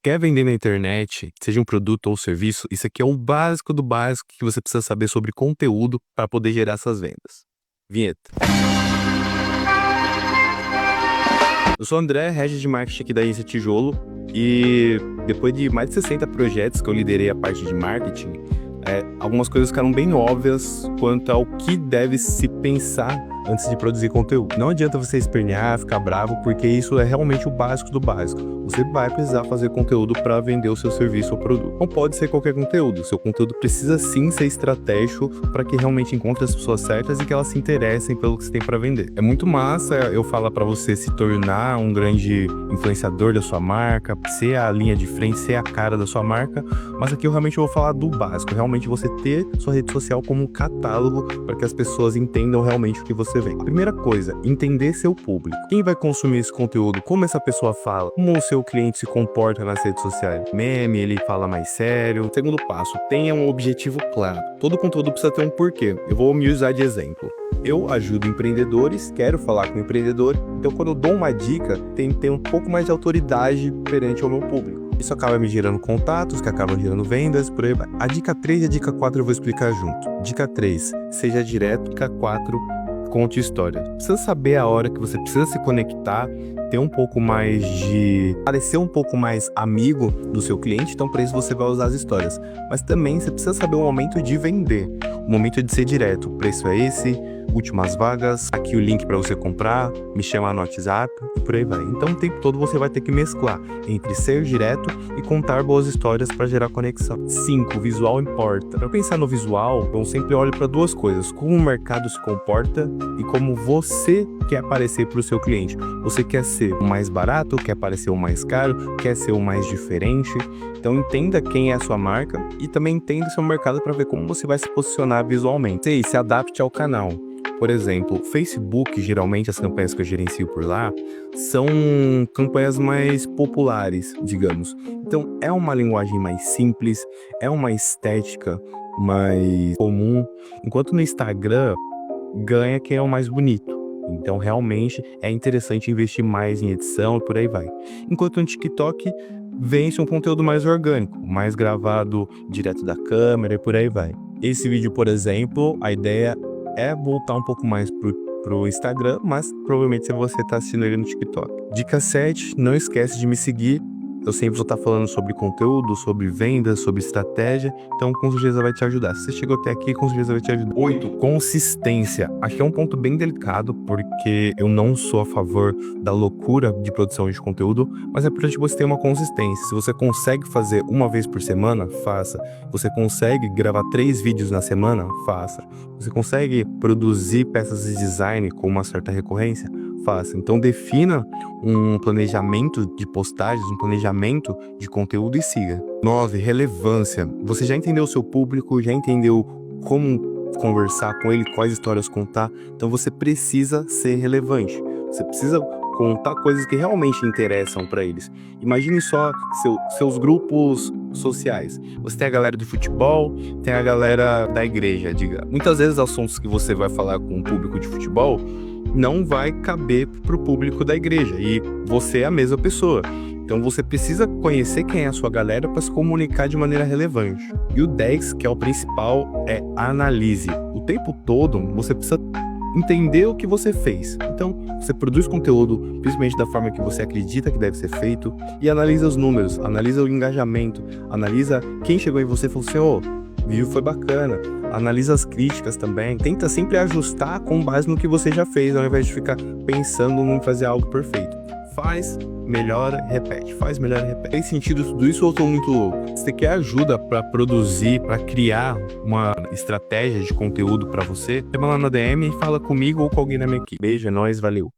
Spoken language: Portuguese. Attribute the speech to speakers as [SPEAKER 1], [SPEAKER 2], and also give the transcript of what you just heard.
[SPEAKER 1] Quer vender na internet, seja um produto ou serviço, isso aqui é o básico do básico que você precisa saber sobre conteúdo para poder gerar essas vendas. Vinheta. Eu sou o André, Head de Marketing aqui da Agência Tijolo, e depois de mais de 60 projetos que eu liderei a parte de marketing, algumas coisas ficaram bem óbvias quanto ao que deve se pensar antes de produzir conteúdo. Não adianta você espernear, ficar bravo, porque isso é realmente o básico do básico. Você vai precisar fazer conteúdo para vender o seu serviço ou produto. Não pode ser qualquer conteúdo. O seu conteúdo precisa sim ser estratégico para que realmente encontre as pessoas certas e que elas se interessem pelo que você tem para vender. É muito massa eu falar para você se tornar um grande influenciador da sua marca, ser a linha de frente, ser a cara da sua marca, mas aqui eu realmente vou falar do básico, realmente você ter sua rede social como um catálogo para que as pessoas entendam realmente o que você vende. Primeira coisa, entender seu público. Quem vai consumir esse conteúdo, como essa pessoa fala, como o seu cliente se comporta nas redes sociais. Meme, ele fala mais sério. Segundo passo, tenha um objetivo claro. Todo conteúdo precisa ter um porquê. Eu vou me usar de exemplo. Eu ajudo empreendedores, quero falar com o empreendedor, então quando eu dou uma dica, tem que ter um pouco mais de autoridade perante ao meu público. Isso acaba me gerando contatos, que acabam gerando vendas, por aí vai. A dica 3 e a dica 4 eu vou explicar junto. Dica 3, seja direto. Dica 4, conte história. Precisa saber a hora que você precisa se conectar, ter um pouco mais de... parecer um pouco mais amigo do seu cliente, então para isso você vai usar as histórias. Mas também você precisa saber o momento de vender, o momento de ser direto. O preço é esse, últimas vagas, aqui o link para você comprar, me chamar no WhatsApp e por aí vai. Então o tempo todo você vai ter que mesclar entre ser direto e contar boas histórias para gerar conexão. 5. Visual importa. Para pensar no visual, eu sempre olho para duas coisas: como o mercado se comporta e como você quer aparecer para o seu cliente. Você quer ser o mais barato, quer parecer o mais caro, quer ser o mais diferente. Então entenda quem é a sua marca e também entenda o seu mercado para ver como você vai se posicionar visualmente. E se adapte ao canal. Por exemplo, Facebook, geralmente as campanhas que eu gerencio por lá são campanhas mais populares, digamos. Então é uma linguagem mais simples, é uma estética mais comum, enquanto no Instagram ganha quem é o mais bonito. Então realmente é interessante investir mais em edição e por aí vai. Enquanto no TikTok vence um conteúdo mais orgânico, mais gravado direto da câmera e por aí vai. Esse vídeo, por exemplo, a ideia é voltar um pouco mais pro Instagram, mas provavelmente você está assistindo ele no TikTok. Dica 7, não esquece de me seguir. Eu sempre vou estar falando sobre conteúdo, sobre vendas, sobre estratégia, então com certeza vai te ajudar. Se você chegou até aqui, com certeza vai te ajudar. 8. Consistência. Acho que é um ponto bem delicado, porque eu não sou a favor da loucura de produção de conteúdo, mas é importante você ter uma consistência. Se você consegue fazer uma vez por semana, faça. Você consegue gravar 3 vídeos na semana, faça. Você consegue produzir peças de design com uma certa recorrência, faça. Então defina um planejamento de postagens, um planejamento de conteúdo e siga. 9. Relevância. Você já entendeu o seu público, já entendeu como conversar com ele, quais histórias contar, então você precisa ser relevante. Você precisa contar coisas que realmente interessam para eles. Imagine só seus grupos sociais. Você tem a galera do futebol, tem a galera da igreja, diga. Muitas vezes assuntos que você vai falar com o público de futebol não vai caber para o público da igreja, e você é a mesma pessoa. Então você precisa conhecer quem é a sua galera para se comunicar de maneira relevante. E o 10, que é o principal, é analise. O tempo todo você precisa entender o que você fez. Então você produz conteúdo, principalmente da forma que você acredita que deve ser feito, e analisa os números, analisa o engajamento, analisa quem chegou em você e falou assim: o vídeo foi bacana. Analisa as críticas também. Tenta sempre ajustar com base no que você já fez, ao invés de ficar pensando em fazer algo perfeito. Faz, melhora, repete. Faz, melhora, repete. Tem sentido tudo isso ou eu tô muito louco? Se você quer ajuda para produzir, para criar uma estratégia de conteúdo para você, chama lá na DM e fala comigo ou com alguém da minha equipe. Beijo, é nóis, valeu.